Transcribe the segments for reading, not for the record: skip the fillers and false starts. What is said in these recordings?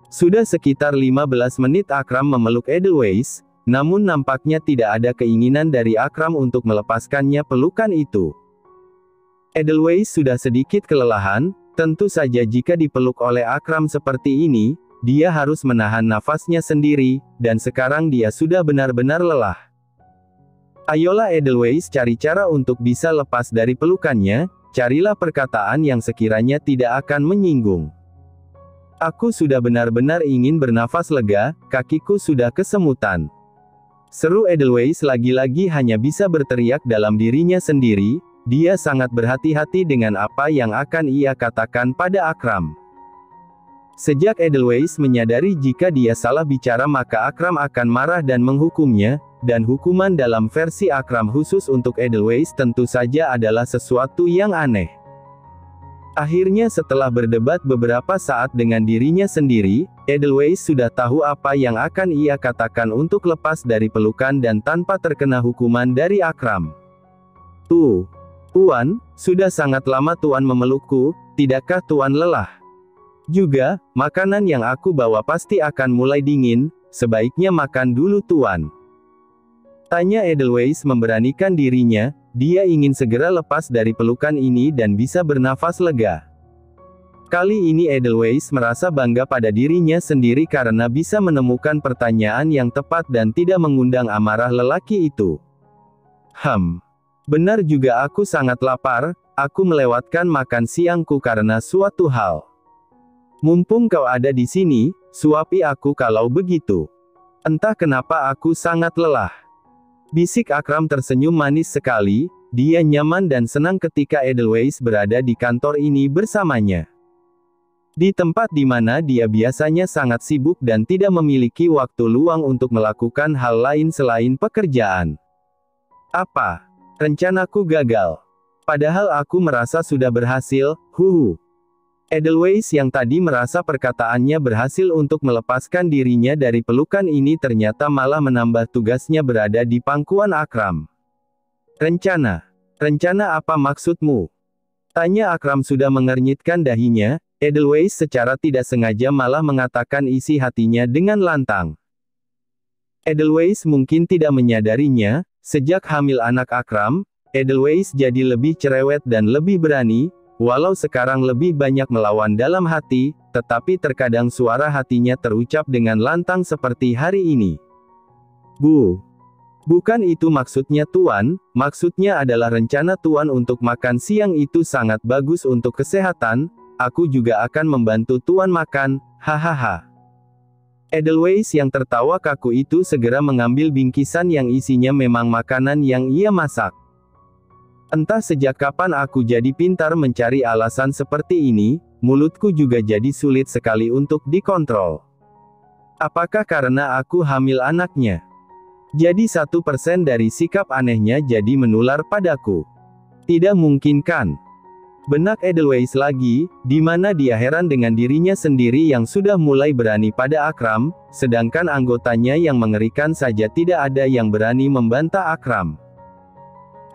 Sudah sekitar 15 menit Akram memeluk Edelweiss, namun nampaknya tidak ada keinginan dari Akram untuk melepaskannya pelukan itu. Edelweiss sudah sedikit kelelahan, tentu saja jika dipeluk oleh Akram seperti ini, dia harus menahan nafasnya sendiri, dan sekarang dia sudah benar-benar lelah. Ayolah Edelweiss, cari cara untuk bisa lepas dari pelukannya, carilah perkataan yang sekiranya tidak akan menyinggung. Aku sudah benar-benar ingin bernafas lega, kakiku sudah kesemutan. Seru Edelweiss lagi-lagi hanya bisa berteriak dalam dirinya sendiri, dia sangat berhati-hati dengan apa yang akan ia katakan pada Akram. Sejak Edelweiss menyadari jika dia salah bicara maka Akram akan marah dan menghukumnya, dan hukuman dalam versi Akram khusus untuk Edelweiss tentu saja adalah sesuatu yang aneh. Akhirnya setelah berdebat beberapa saat dengan dirinya sendiri, Edelweiss sudah tahu apa yang akan ia katakan untuk lepas dari pelukan dan tanpa terkena hukuman dari Akram. Tuan, sudah sangat lama Tuan memelukku, tidakkah Tuan lelah? Juga, makanan yang aku bawa pasti akan mulai dingin, sebaiknya makan dulu Tuan. Tanya Edelweiss memberanikan dirinya, dia ingin segera lepas dari pelukan ini dan bisa bernafas lega. Kali ini Edelweiss merasa bangga pada dirinya sendiri karena bisa menemukan pertanyaan yang tepat dan tidak mengundang amarah lelaki itu. Benar juga aku sangat lapar, aku melewatkan makan siangku karena suatu hal. Mumpung kau ada di sini, suapi aku kalau begitu. Entah kenapa aku sangat lelah. Bisik Akram tersenyum manis sekali, dia nyaman dan senang ketika Edelweiss berada di kantor ini bersamanya. Di tempat di mana dia biasanya sangat sibuk dan tidak memiliki waktu luang untuk melakukan hal lain selain pekerjaan. Apa? Rencanaku gagal. Padahal aku merasa sudah berhasil, Edelweiss yang tadi merasa perkataannya berhasil untuk melepaskan dirinya dari pelukan ini ternyata malah menambah tugasnya berada di pangkuan Akram. Rencana apa maksudmu? Tanya Akram sudah mengernyitkan dahinya, Edelweiss secara tidak sengaja malah mengatakan isi hatinya dengan lantang. Edelweiss mungkin tidak menyadarinya, sejak hamil anak Akram, Edelweiss jadi lebih cerewet dan lebih berani, walau sekarang lebih banyak melawan dalam hati, tetapi terkadang suara hatinya terucap dengan lantang seperti hari ini. Bukan itu maksudnya Tuan, maksudnya adalah rencana Tuan untuk makan siang itu sangat bagus untuk kesehatan, aku juga akan membantu Tuan makan, hahaha. Edelweiss yang tertawa kaku itu segera mengambil bingkisan yang isinya memang makanan yang ia masak. Entah sejak kapan aku jadi pintar mencari alasan seperti ini, mulutku juga jadi sulit sekali untuk dikontrol. Apakah karena aku hamil anaknya? Jadi 1% dari sikap anehnya jadi menular padaku. Tidak mungkin kan? Benak Edelweiss lagi, di mana dia heran dengan dirinya sendiri yang sudah mulai berani pada Akram, sedangkan anggotanya yang mengerikan saja tidak ada yang berani membantah Akram.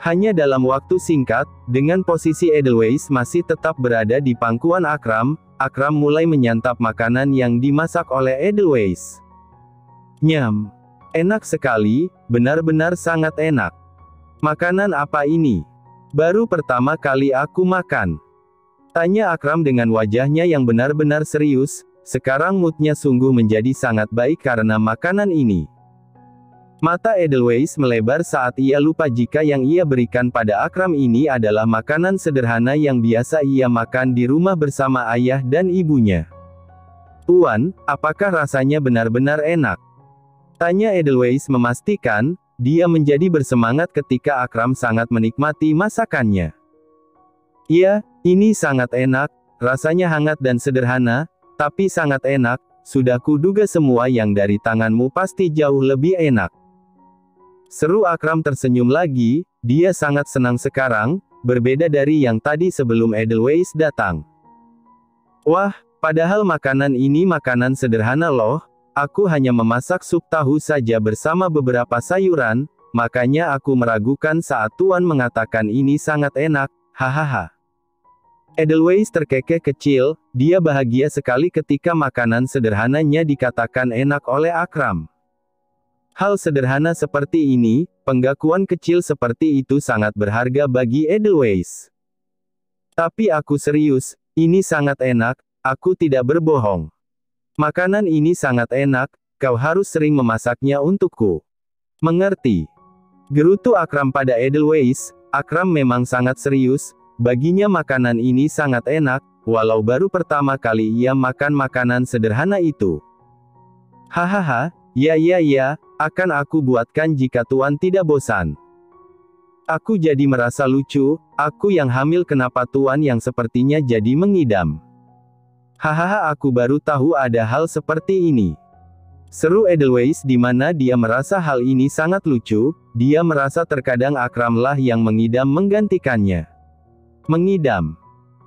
Hanya dalam waktu singkat, dengan posisi Edelweiss masih tetap berada di pangkuan Akram, Akram mulai menyantap makanan yang dimasak oleh Edelweiss. Nyam. Enak sekali, benar-benar sangat enak. Makanan apa ini? Baru pertama kali aku makan. Tanya Akram dengan wajahnya yang benar-benar serius, sekarang moodnya sungguh menjadi sangat baik karena makanan ini. Mata Edelweiss melebar saat ia lupa jika yang ia berikan pada Akram ini adalah makanan sederhana yang biasa ia makan di rumah bersama ayah dan ibunya. Tuan, apakah rasanya benar-benar enak? Tanya Edelweiss memastikan, dia menjadi bersemangat ketika Akram sangat menikmati masakannya. Iya, ini sangat enak, rasanya hangat dan sederhana, tapi sangat enak, sudah kuduga semua yang dari tanganmu pasti jauh lebih enak. Seru Akram tersenyum lagi, dia sangat senang sekarang, berbeda dari yang tadi sebelum Edelweiss datang. Wah, padahal makanan ini makanan sederhana loh, aku hanya memasak sup tahu saja bersama beberapa sayuran, makanya aku meragukan saat Tuan mengatakan ini sangat enak, hahaha. Edelweiss terkekeh kecil, dia bahagia sekali ketika makanan sederhananya dikatakan enak oleh Akram. Hal sederhana seperti ini, pengakuan kecil seperti itu sangat berharga bagi Edelweiss. Tapi aku serius, ini sangat enak, aku tidak berbohong. Makanan ini sangat enak, kau harus sering memasaknya untukku. Mengerti? Gerutu Akram pada Edelweiss. Akram memang sangat serius, baginya makanan ini sangat enak, walau baru pertama kali ia makan makanan sederhana itu. Hahaha, ya, akan aku buatkan jika Tuan tidak bosan. Aku jadi merasa lucu, aku yang hamil kenapa Tuan yang sepertinya jadi mengidam. Hahaha, aku baru tahu ada hal seperti ini. Seru Edelweiss di mana dia merasa hal ini sangat lucu, dia merasa terkadang Akramlah yang mengidam menggantikannya. Mengidam.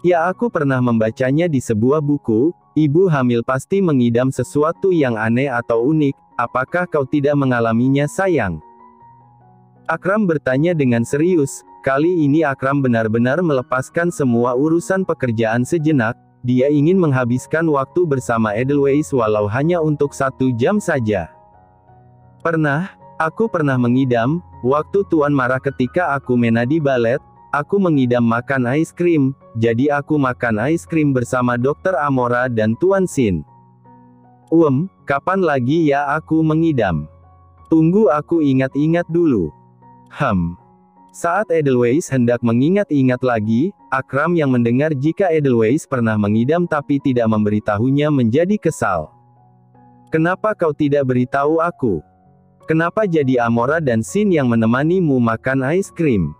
Ya, aku pernah membacanya di sebuah buku, ibu hamil pasti mengidam sesuatu yang aneh atau unik, apakah kau tidak mengalaminya sayang? Akram bertanya dengan serius, kali ini Akram benar-benar melepaskan semua urusan pekerjaan sejenak, dia ingin menghabiskan waktu bersama Edelweiss walau hanya untuk 1 jam saja. Aku pernah mengidam, waktu Tuan marah ketika aku menadi balet, aku mengidam makan es krim, jadi aku makan es krim bersama Dr. Amora dan Tuan Sin. Kapan lagi ya aku mengidam? Tunggu aku ingat-ingat dulu. Saat Edelweiss hendak mengingat-ingat lagi, Akram yang mendengar jika Edelweiss pernah mengidam tapi tidak memberitahunya menjadi kesal. Kenapa kau tidak beritahu aku? Kenapa jadi Amora dan Sin yang menemanimu makan es krim?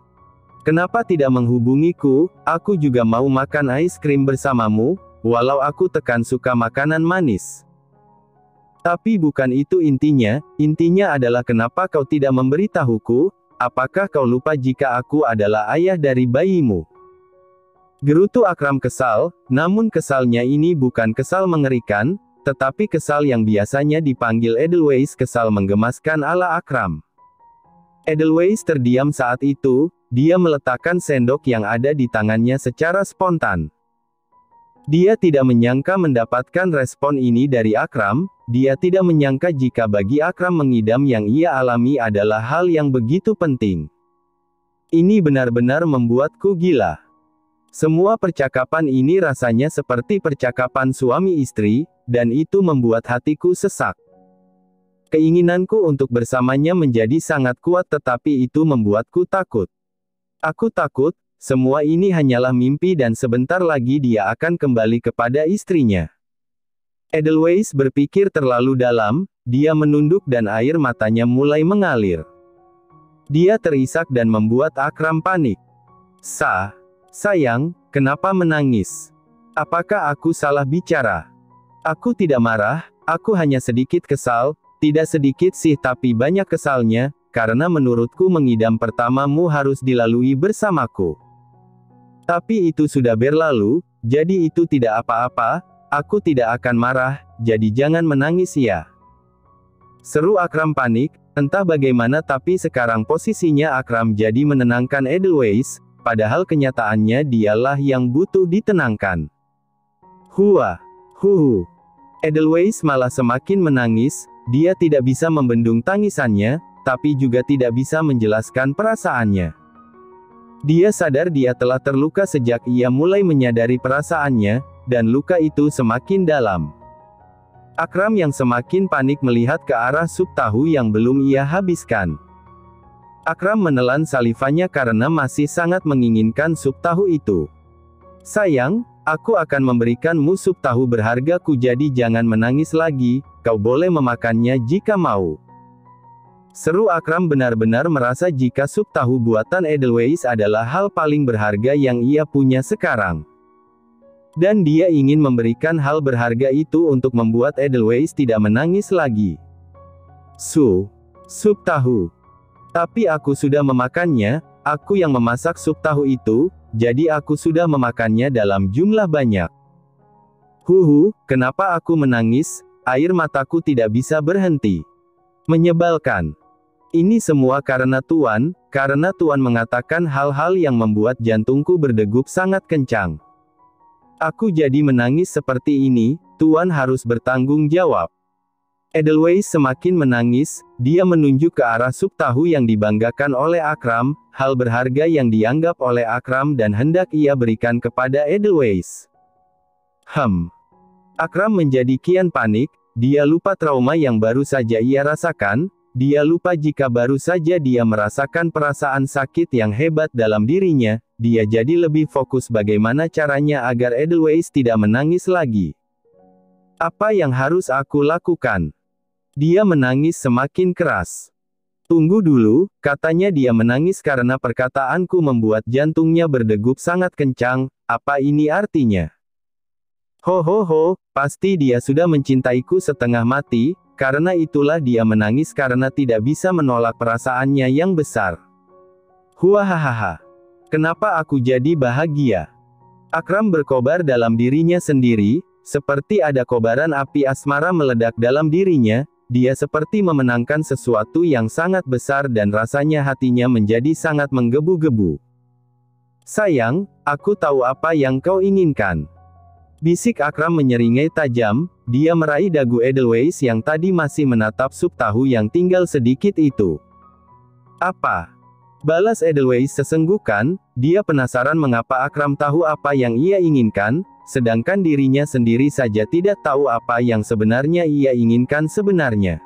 Kenapa tidak menghubungiku, aku juga mau makan es krim bersamamu, walau aku tekan suka makanan manis. Tapi bukan itu intinya adalah kenapa kau tidak memberitahuku, apakah kau lupa jika aku adalah ayah dari bayimu? Gerutu Akram kesal, namun kesalnya ini bukan kesal mengerikan, tetapi kesal yang biasanya dipanggil Edelweiss kesal menggemaskan ala Akram. Edelweiss terdiam saat itu, dia meletakkan sendok yang ada di tangannya secara spontan. Dia tidak menyangka mendapatkan respon ini dari Akram, dia tidak menyangka jika bagi Akram mengidam yang ia alami adalah hal yang begitu penting. Ini benar-benar membuatku gila. Semua percakapan ini rasanya seperti percakapan suami istri, dan itu membuat hatiku sesak. Keinginanku untuk bersamanya menjadi sangat kuat tetapi itu membuatku takut. Aku takut, semua ini hanyalah mimpi dan sebentar lagi dia akan kembali kepada istrinya. Edelweiss berpikir terlalu dalam, dia menunduk dan air matanya mulai mengalir. Dia terisak dan membuat Akram panik. Sayang, kenapa menangis? Apakah aku salah bicara? Aku tidak marah, aku hanya sedikit kesal, tidak sedikit sih tapi banyak kesalnya, karena menurutku mengidam pertamamu harus dilalui bersamaku. Tapi itu sudah berlalu, jadi itu tidak apa-apa, aku tidak akan marah, jadi jangan menangis ya. Seru Akram panik, entah bagaimana tapi sekarang posisinya Akram jadi menenangkan Edelweiss, padahal kenyataannya dialah yang butuh ditenangkan. Edelweiss malah semakin menangis, dia tidak bisa membendung tangisannya, tapi juga tidak bisa menjelaskan perasaannya. Dia sadar dia telah terluka sejak ia mulai menyadari perasaannya, dan luka itu semakin dalam. Akram yang semakin panik melihat ke arah sup tahu yang belum ia habiskan. Akram menelan salivanya karena masih sangat menginginkan sup tahu itu. Sayang, aku akan memberikanmu sup tahu berhargaku jadi jangan menangis lagi, kau boleh memakannya jika mau. Seru Akram benar-benar merasa jika sup tahu buatan Edelweiss adalah hal paling berharga yang ia punya sekarang. Dan dia ingin memberikan hal berharga itu untuk membuat Edelweiss tidak menangis lagi. Sup tahu. Tapi aku sudah memakannya, aku yang memasak sup tahu itu, jadi aku sudah memakannya dalam jumlah banyak. Kenapa aku menangis? Air mataku tidak bisa berhenti. Menyebalkan. Ini semua karena Tuan mengatakan hal-hal yang membuat jantungku berdegup sangat kencang. Aku jadi menangis seperti ini, Tuan harus bertanggung jawab. Edelweiss semakin menangis, dia menunjuk ke arah sup tahu yang dibanggakan oleh Akram, hal berharga yang dianggap oleh Akram dan hendak ia berikan kepada Edelweiss. Akram menjadi kian panik, dia lupa trauma yang baru saja ia rasakan, dia lupa jika baru saja dia merasakan perasaan sakit yang hebat dalam dirinya, dia jadi lebih fokus bagaimana caranya agar Edelweiss tidak menangis lagi. Apa yang harus aku lakukan? Dia menangis semakin keras. Tunggu dulu, katanya dia menangis karena perkataanku membuat jantungnya berdegup sangat kencang, apa ini artinya? Ho, pasti dia sudah mencintaiku setengah mati, karena itulah dia menangis karena tidak bisa menolak perasaannya yang besar. Huahahaha. Kenapa aku jadi bahagia? Akram berkobar dalam dirinya sendiri, seperti ada kobaran api asmara meledak dalam dirinya, dia seperti memenangkan sesuatu yang sangat besar dan rasanya hatinya menjadi sangat menggebu-gebu. Sayang, aku tahu apa yang kau inginkan. Bisik Akram menyeringai tajam, dia meraih dagu Edelweiss yang tadi masih menatap sup tahu yang tinggal sedikit itu. Apa? Balas Edelweiss sesenggukan, dia penasaran mengapa Akram tahu apa yang ia inginkan, sedangkan dirinya sendiri saja tidak tahu apa yang sebenarnya ia inginkan sebenarnya.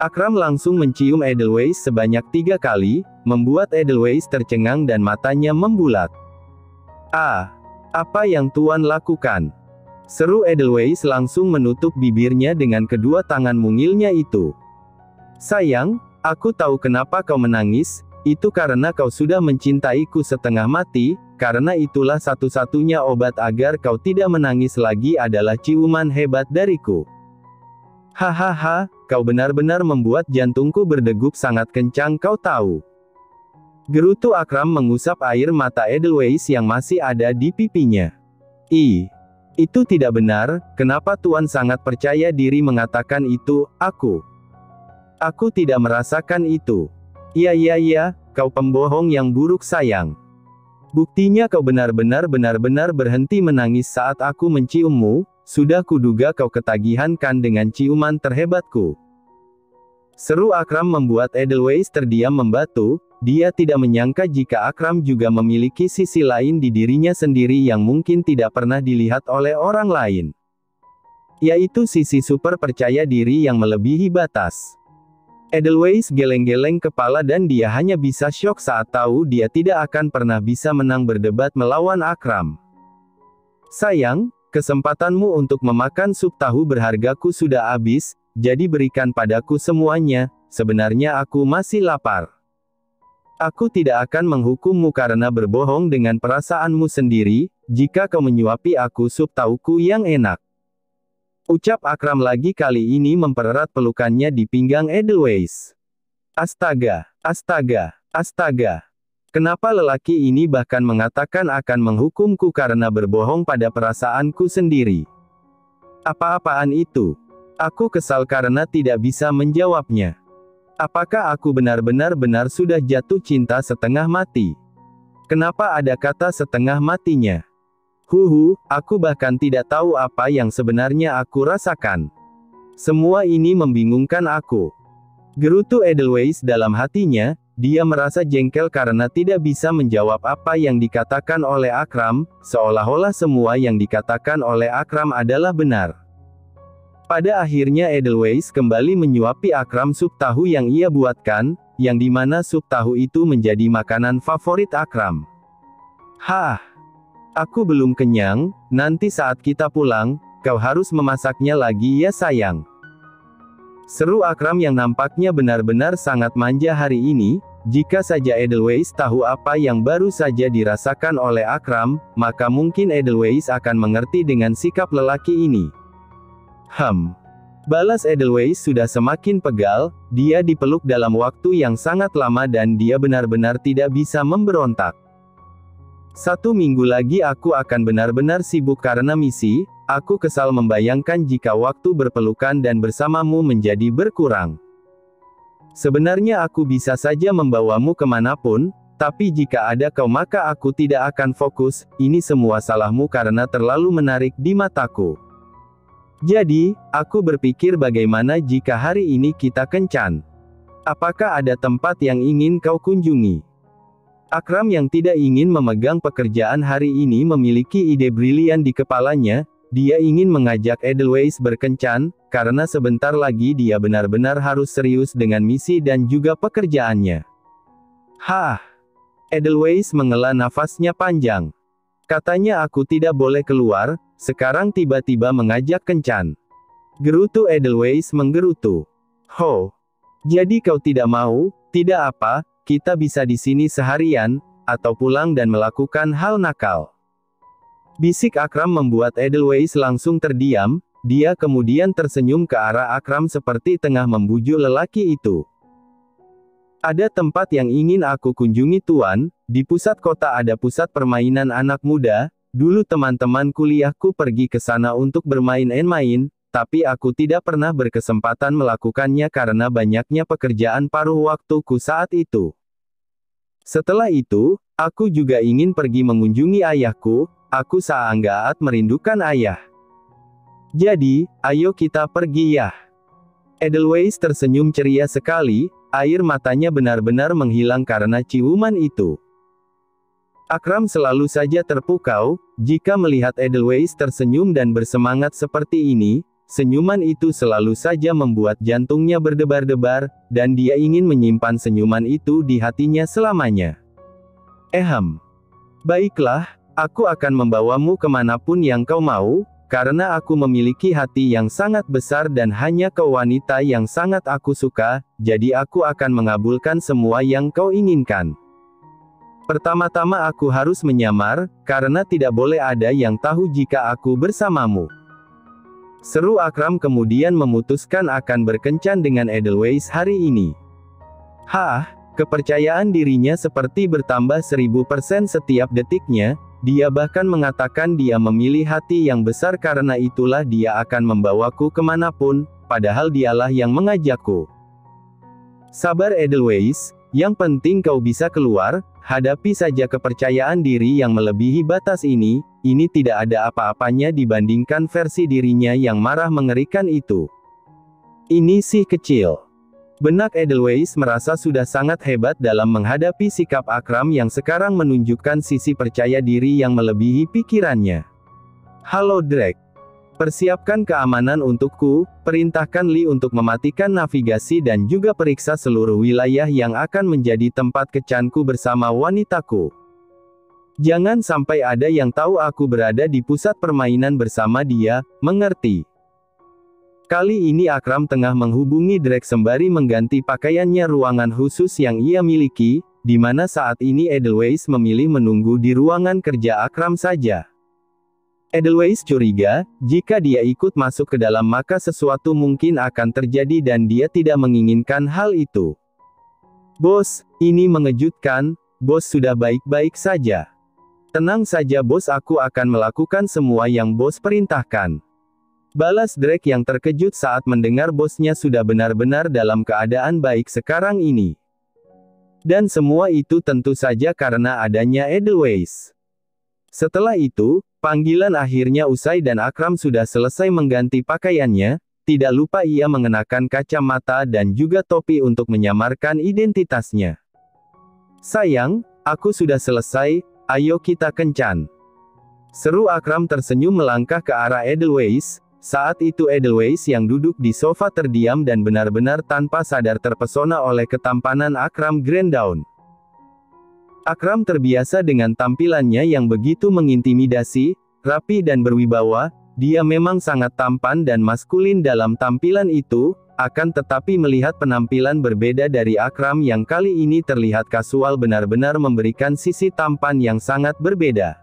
Akram langsung mencium Edelweiss sebanyak 3 kali, membuat Edelweiss tercengang dan matanya membulat. Apa yang Tuan lakukan? Seru Edelweiss langsung menutup bibirnya dengan kedua tangan mungilnya itu. Sayang, aku tahu kenapa kau menangis, itu karena kau sudah mencintaiku setengah mati, karena itulah satu-satunya obat agar kau tidak menangis lagi adalah ciuman hebat dariku. Hahaha, kau benar-benar membuat jantungku berdegup sangat kencang kau tahu. Gerutu Akram mengusap air mata Edelweiss yang masih ada di pipinya. Itu tidak benar, kenapa Tuan sangat percaya diri mengatakan itu, Aku tidak merasakan itu. Iya, kau pembohong yang buruk sayang. Buktinya kau benar-benar berhenti menangis saat aku menciummu, sudah kuduga kau ketagihan kan dengan ciuman terhebatku. Seru Akram membuat Edelweiss terdiam membatu, dia tidak menyangka jika Akram juga memiliki sisi lain di dirinya sendiri yang mungkin tidak pernah dilihat oleh orang lain. Yaitu sisi super percaya diri yang melebihi batas. Edelweiss geleng-geleng kepala dan dia hanya bisa syok saat tahu dia tidak akan pernah bisa menang berdebat melawan Akram. Sayang, kesempatanmu untuk memakan sup tahu berhargaku sudah habis, jadi berikan padaku semuanya, sebenarnya aku masih lapar. Aku tidak akan menghukummu karena berbohong dengan perasaanmu sendiri, jika kau menyuapi aku sup tahuku yang enak. Ucap Akram lagi kali ini mempererat pelukannya di pinggang Edelweiss. Astaga. Kenapa lelaki ini bahkan mengatakan akan menghukumku karena berbohong pada perasaanku sendiri? Apa-apaan itu? Aku kesal karena tidak bisa menjawabnya. Apakah aku benar-benar sudah jatuh cinta setengah mati? Kenapa ada kata setengah matinya? Aku bahkan tidak tahu apa yang sebenarnya aku rasakan. Semua ini membingungkan aku. Gerutu Edelweiss dalam hatinya, dia merasa jengkel karena tidak bisa menjawab apa yang dikatakan oleh Akram, seolah-olah semua yang dikatakan oleh Akram adalah benar. Pada akhirnya Edelweiss kembali menyuapi Akram sup tahu yang ia buatkan, yang dimana sup tahu itu menjadi makanan favorit Akram. Aku belum kenyang, nanti saat kita pulang, kau harus memasaknya lagi ya sayang. Seru Akram yang nampaknya benar-benar sangat manja hari ini, jika saja Edelweiss tahu apa yang baru saja dirasakan oleh Akram, maka mungkin Edelweiss akan mengerti dengan sikap lelaki ini. Balas Edelweiss sudah semakin pegal, dia dipeluk dalam waktu yang sangat lama dan dia benar-benar tidak bisa memberontak. 1 minggu lagi aku akan benar-benar sibuk karena misi, aku kesal membayangkan jika waktu berpelukan dan bersamamu menjadi berkurang. Sebenarnya aku bisa saja membawamu kemanapun, Tapi jika ada kau maka aku tidak akan fokus, ini semua salahmu karena terlalu menarik di mataku. Jadi, aku berpikir bagaimana jika hari ini kita kencan? Apakah ada tempat yang ingin kau kunjungi? Akram yang tidak ingin memegang pekerjaan hari ini memiliki ide brilian di kepalanya. Dia ingin mengajak Edelweiss berkencan, karena sebentar lagi dia benar-benar harus serius dengan misi dan juga pekerjaannya. Hah! Edelweiss menghela nafasnya panjang. Katanya aku tidak boleh keluar, sekarang tiba-tiba mengajak kencan. Gerutu Edelweiss menggerutu. Ho! Jadi kau tidak mau? Tidak apa, kita bisa di sini seharian, atau pulang dan melakukan hal nakal. Bisik Akram membuat Edelweiss langsung terdiam, dia kemudian tersenyum ke arah Akram seperti tengah membujuk lelaki itu. Ada tempat yang ingin aku kunjungi Tuan, di pusat kota ada pusat permainan anak muda, dulu teman-teman kuliahku pergi ke sana untuk bermain-main, tapi aku tidak pernah berkesempatan melakukannya karena banyaknya pekerjaan paruh waktuku saat itu. Setelah itu, aku juga ingin pergi mengunjungi ayahku. Aku sangat merindukan ayah. Jadi, ayo kita pergi ya. Edelweiss tersenyum ceria sekali, air matanya benar-benar menghilang karena ciuman itu. Akram selalu saja terpukau, jika melihat Edelweiss tersenyum dan bersemangat seperti ini, senyuman itu selalu saja membuat jantungnya berdebar-debar, dan dia ingin menyimpan senyuman itu di hatinya selamanya. Baiklah. Aku akan membawamu kemanapun yang kau mau, karena aku memiliki hati yang sangat besar dan hanya kau wanita yang sangat aku suka, jadi aku akan mengabulkan semua yang kau inginkan. Pertama-tama aku harus menyamar, karena tidak boleh ada yang tahu jika aku bersamamu. Seru Akram kemudian memutuskan akan berkencan dengan Edelweiss hari ini. Kepercayaan dirinya seperti bertambah 1000% setiap detiknya. Dia bahkan mengatakan dia memilih hati yang besar karena itulah dia akan membawaku kemanapun, padahal dialah yang mengajakku. Sabar Edelweiss, yang penting kau bisa keluar, hadapi saja kepercayaan diri yang melebihi batas ini tidak ada apa-apanya dibandingkan versi dirinya yang marah mengerikan itu. Ini sih kecil. Benak Edelweiss merasa sudah sangat hebat dalam menghadapi sikap Akram yang sekarang menunjukkan sisi percaya diri yang melebihi pikirannya. Halo Drake. Persiapkan keamanan untukku, perintahkan Lee untuk mematikan navigasi dan juga periksa seluruh wilayah yang akan menjadi tempat kencanku bersama wanitaku. Jangan sampai ada yang tahu aku berada di pusat permainan bersama dia, mengerti? Kali ini Akram tengah menghubungi Drake sembari mengganti pakaiannya ruangan khusus yang ia miliki, di mana saat ini Edelweiss memilih menunggu di ruangan kerja Akram saja. Edelweiss curiga, jika dia ikut masuk ke dalam maka sesuatu mungkin akan terjadi dan dia tidak menginginkan hal itu. Bos, ini mengejutkan, bos sudah baik-baik saja. Tenang saja bos, aku akan melakukan semua yang bos perintahkan. Balas Drake yang terkejut saat mendengar bosnya sudah benar-benar dalam keadaan baik sekarang ini. Dan semua itu tentu saja karena adanya Edelweiss. Setelah itu, panggilan akhirnya usai dan Akram sudah selesai mengganti pakaiannya, tidak lupa ia mengenakan kacamata dan juga topi untuk menyamarkan identitasnya. Sayang, aku sudah selesai, ayo kita kencan. Seru Akram tersenyum melangkah ke arah Edelweiss. Saat itu Edelweiss yang duduk di sofa terdiam dan benar-benar tanpa sadar terpesona oleh ketampanan Akram Granddawn. Akram terbiasa dengan tampilannya yang begitu mengintimidasi, rapi dan berwibawa, dia memang sangat tampan dan maskulin dalam tampilan itu, akan tetapi melihat penampilan berbeda dari Akram yang kali ini terlihat kasual benar-benar memberikan sisi tampan yang sangat berbeda.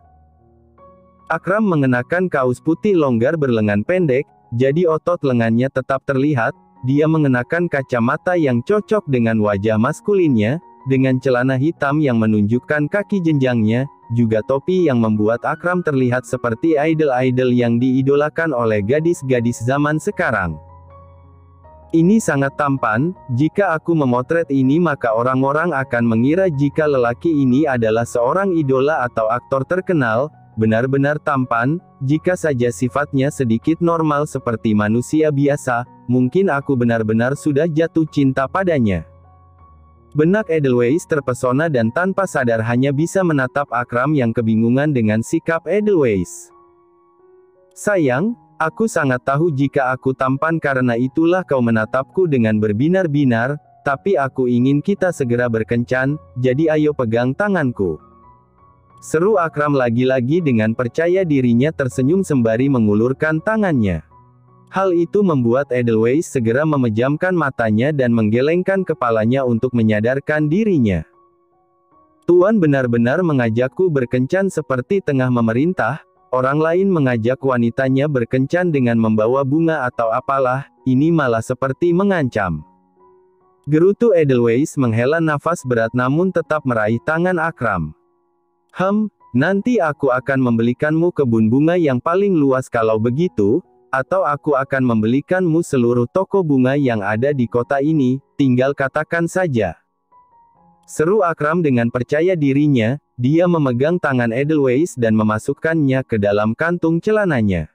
Akram mengenakan kaos putih longgar berlengan pendek, jadi otot lengannya tetap terlihat, dia mengenakan kacamata yang cocok dengan wajah maskulinnya, dengan celana hitam yang menunjukkan kaki jenjangnya, juga topi yang membuat Akram terlihat seperti idol-idol yang diidolakan oleh gadis-gadis zaman sekarang. Ini sangat tampan. Jika aku memotret ini maka orang-orang akan mengira jika lelaki ini adalah seorang idola atau aktor terkenal, benar-benar tampan. Jika saja sifatnya sedikit normal seperti manusia biasa, mungkin aku benar-benar sudah jatuh cinta padanya. Benak Edelweiss terpesona dan tanpa sadar hanya bisa menatap Akram yang kebingungan dengan sikap Edelweiss. Sayang, aku sangat tahu jika aku tampan karena itulah kau menatapku dengan berbinar-binar, tapi aku ingin kita segera berkencan, jadi ayo pegang tanganku. Seru Akram lagi-lagi dengan percaya dirinya tersenyum sembari mengulurkan tangannya. Hal itu membuat Edelweiss segera memejamkan matanya dan menggelengkan kepalanya untuk menyadarkan dirinya. Tuan benar-benar mengajakku berkencan seperti tengah memerintah. Orang lain mengajak wanitanya berkencan dengan membawa bunga atau apalah, ini malah seperti mengancam. Gerutu Edelweiss menghela nafas berat namun tetap meraih tangan Akram. Nanti aku akan membelikanmu kebun bunga yang paling luas kalau begitu, atau aku akan membelikanmu seluruh toko bunga yang ada di kota ini, tinggal katakan saja. Seru Akram dengan percaya dirinya, dia memegang tangan Edelweiss dan memasukkannya ke dalam kantung celananya.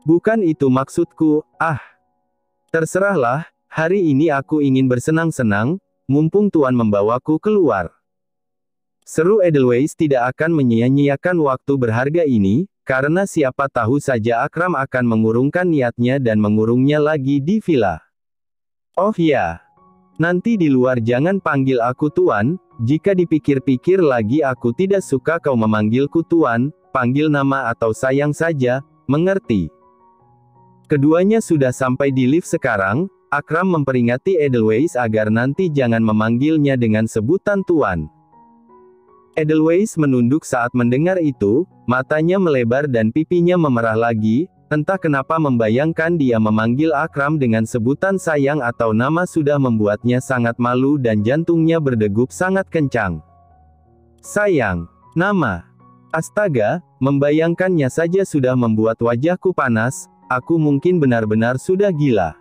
Bukan itu maksudku, terserahlah, hari ini aku ingin bersenang-senang, mumpung Tuan membawaku keluar. Seru Edelweiss tidak akan menyia-nyiakan waktu berharga ini, karena siapa tahu saja Akram akan mengurungkan niatnya dan mengurungnya lagi di villa. Oh ya. Nanti di luar jangan panggil aku Tuan, jika dipikir-pikir lagi aku tidak suka kau memanggilku Tuan, panggil nama atau sayang saja, mengerti? Keduanya sudah sampai di lift sekarang, Akram memperingati Edelweiss agar nanti jangan memanggilnya dengan sebutan Tuan. Edelweiss menunduk saat mendengar itu, matanya melebar dan pipinya memerah lagi. Entah kenapa membayangkan dia memanggil Akram dengan sebutan sayang atau nama sudah membuatnya sangat malu dan jantungnya berdegup sangat kencang. Sayang, nama. Astaga, membayangkannya saja sudah membuat wajahku panas, aku mungkin benar-benar sudah gila.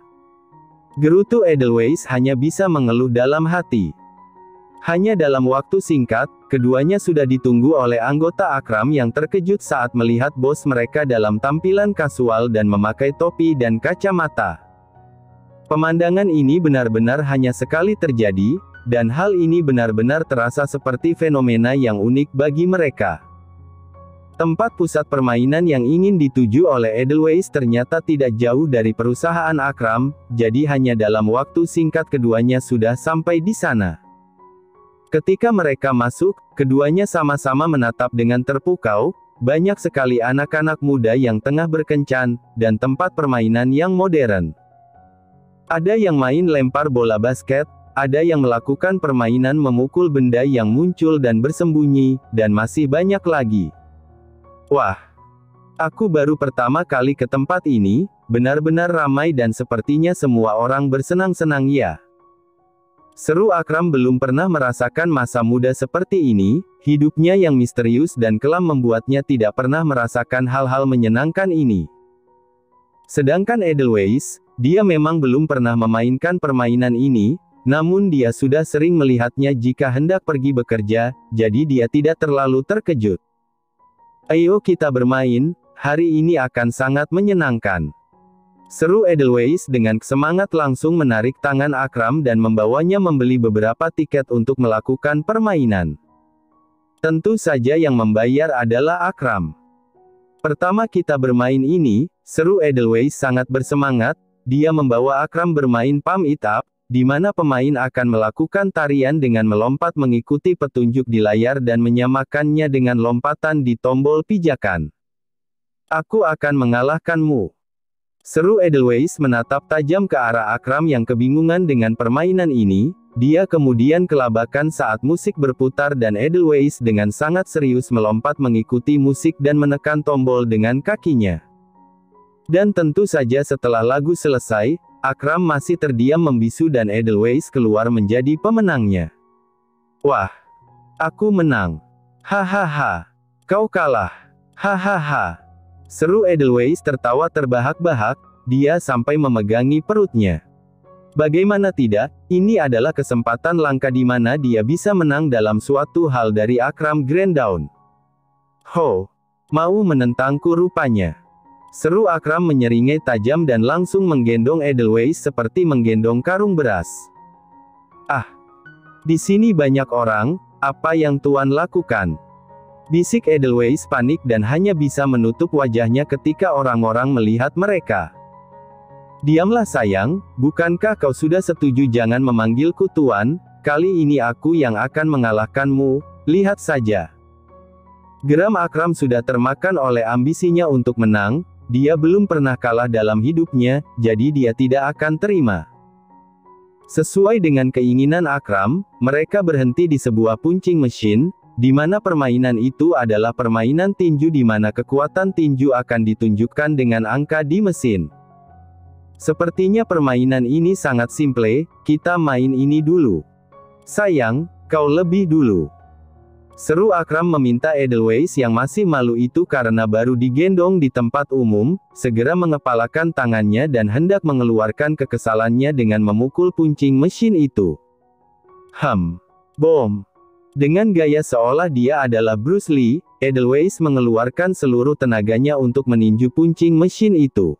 Gerutu Edelweiss hanya bisa mengeluh dalam hati. Hanya dalam waktu singkat, keduanya sudah ditunggu oleh anggota Akram yang terkejut saat melihat bos mereka dalam tampilan kasual dan memakai topi dan kacamata. Pemandangan ini benar-benar hanya sekali terjadi, dan hal ini benar-benar terasa seperti fenomena yang unik bagi mereka. Tempat pusat permainan yang ingin dituju oleh Edelweiss ternyata tidak jauh dari perusahaan Akram, jadi hanya dalam waktu singkat keduanya sudah sampai di sana. Ketika mereka masuk, keduanya sama-sama menatap dengan terpukau, banyak sekali anak-anak muda yang tengah berkencan, dan tempat permainan yang modern. Ada yang main lempar bola basket, ada yang melakukan permainan memukul benda yang muncul dan bersembunyi, dan masih banyak lagi. Wah! Aku baru pertama kali ke tempat ini, benar-benar ramai dan sepertinya semua orang bersenang-senang ya. Seru Akram belum pernah merasakan masa muda seperti ini, hidupnya yang misterius dan kelam membuatnya tidak pernah merasakan hal-hal menyenangkan ini. Sedangkan Edelweiss, dia memang belum pernah memainkan permainan ini, namun dia sudah sering melihatnya jika hendak pergi bekerja, jadi dia tidak terlalu terkejut. Ayo kita bermain, hari ini akan sangat menyenangkan. Seru Edelweiss dengan semangat langsung menarik tangan Akram dan membawanya membeli beberapa tiket untuk melakukan permainan. Tentu saja yang membayar adalah Akram. Pertama kita bermain ini, seru Edelweiss sangat bersemangat, dia membawa Akram bermain pump it up, di mana pemain akan melakukan tarian dengan melompat mengikuti petunjuk di layar dan menyamakannya dengan lompatan di tombol pijakan. Aku akan mengalahkanmu. Seru Edelweiss menatap tajam ke arah Akram yang kebingungan dengan permainan ini, dia kemudian kelabakan saat musik berputar dan Edelweiss dengan sangat serius melompat mengikuti musik dan menekan tombol dengan kakinya. Dan tentu saja setelah lagu selesai, Akram masih terdiam membisu dan Edelweiss keluar menjadi pemenangnya. Wah! Aku menang. Hahaha. Kau kalah. Hahaha. Seru Edelweiss tertawa terbahak-bahak, dia sampai memegangi perutnya. Bagaimana tidak, ini adalah kesempatan langka di mana dia bisa menang dalam suatu hal dari Akram Grand Dawn. Ho! Mau menentangku rupanya. Seru Akram menyeringai tajam dan langsung menggendong Edelweiss seperti menggendong karung beras. Ah! Di sini banyak orang, apa yang Tuan lakukan? Bisik Edelweiss panik dan hanya bisa menutup wajahnya ketika orang-orang melihat mereka. Diamlah sayang, bukankah kau sudah setuju jangan memanggilku Tuan, kali ini aku yang akan mengalahkanmu, lihat saja. Geram Akram sudah termakan oleh ambisinya untuk menang, dia belum pernah kalah dalam hidupnya, jadi dia tidak akan terima. Sesuai dengan keinginan Akram, mereka berhenti di sebuah punching mesin, di mana permainan itu adalah permainan tinju di mana kekuatan tinju akan ditunjukkan dengan angka di mesin. Sepertinya permainan ini sangat simple, kita main ini dulu. Sayang, kau lebih dulu. Seru Akram meminta Edelweiss yang masih malu itu karena baru digendong di tempat umum, segera mengepalakan tangannya dan hendak mengeluarkan kekesalannya dengan memukul punching mesin itu. Bom. Dengan gaya seolah dia adalah Bruce Lee, Edelweiss mengeluarkan seluruh tenaganya untuk meninju punching mesin itu.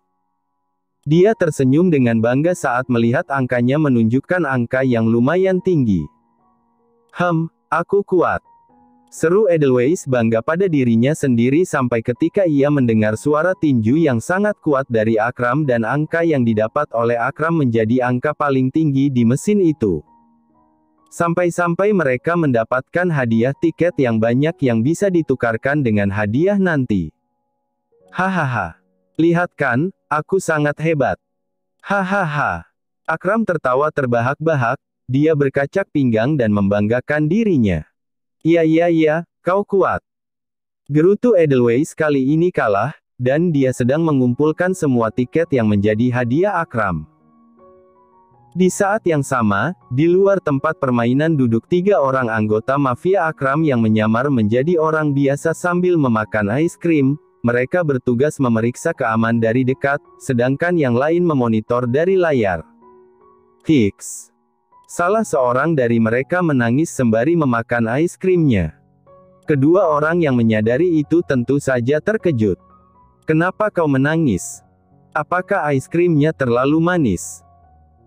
Dia tersenyum dengan bangga saat melihat angkanya menunjukkan angka yang lumayan tinggi. Aku kuat. Seru Edelweiss bangga pada dirinya sendiri sampai ketika ia mendengar suara tinju yang sangat kuat dari Akram dan angka yang didapat oleh Akram menjadi angka paling tinggi di mesin itu. Sampai-sampai mereka mendapatkan hadiah tiket yang banyak yang bisa ditukarkan dengan hadiah nanti. Hahaha. Lihat kan, aku sangat hebat. Hahaha. Akram tertawa terbahak-bahak, dia berkacak pinggang dan membanggakan dirinya. Iya, kau kuat. Gerutu Edelweiss kali ini kalah, dan dia sedang mengumpulkan semua tiket yang menjadi hadiah Akram. Di saat yang sama, di luar tempat permainan duduk 3 orang anggota mafia Akram yang menyamar menjadi orang biasa sambil memakan es krim. Mereka bertugas memeriksa keamanan dari dekat, sedangkan yang lain memonitor dari layar. Hicks. Salah seorang dari mereka menangis sembari memakan es krimnya. Kedua orang yang menyadari itu tentu saja terkejut. Kenapa kau menangis? Apakah es krimnya terlalu manis?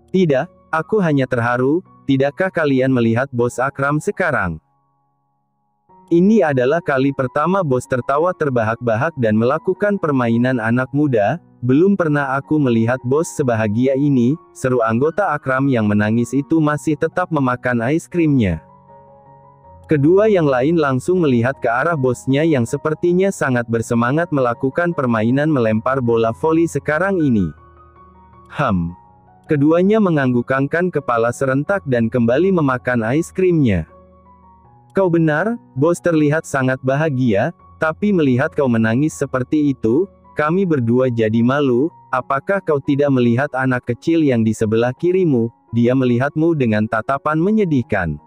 Tidak, aku hanya terharu. Tidakkah kalian melihat bos Akram sekarang? Ini adalah kali pertama bos tertawa terbahak-bahak dan melakukan permainan anak muda. Belum pernah aku melihat bos sebahagia ini. Seru anggota Akram yang menangis itu masih tetap memakan es krimnya. Kedua yang lain langsung melihat ke arah bosnya yang sepertinya sangat bersemangat melakukan permainan melempar bola voli sekarang ini. Keduanya mengangguk-anggukan kepala serentak dan kembali memakan es krimnya. Kau benar, bos terlihat sangat bahagia, tapi melihat kau menangis seperti itu, kami berdua jadi malu. Apakah kau tidak melihat anak kecil yang di sebelah kirimu? Dia melihatmu dengan tatapan menyedihkan.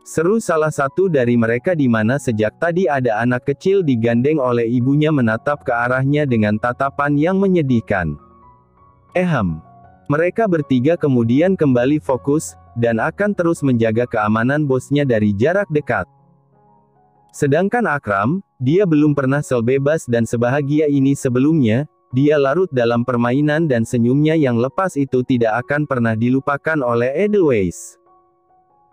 Seru salah satu dari mereka di mana sejak tadi ada anak kecil digandeng oleh ibunya menatap ke arahnya dengan tatapan yang menyedihkan. Mereka bertiga kemudian kembali fokus, dan akan terus menjaga keamanan bosnya dari jarak dekat. Sedangkan Akram, dia belum pernah sebebas dan sebahagia ini sebelumnya, dia larut dalam permainan dan senyumnya yang lepas itu tidak akan pernah dilupakan oleh Edelweiss.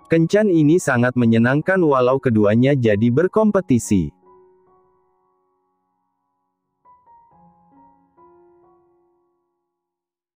Kencan ini sangat menyenangkan walau keduanya jadi berkompetisi.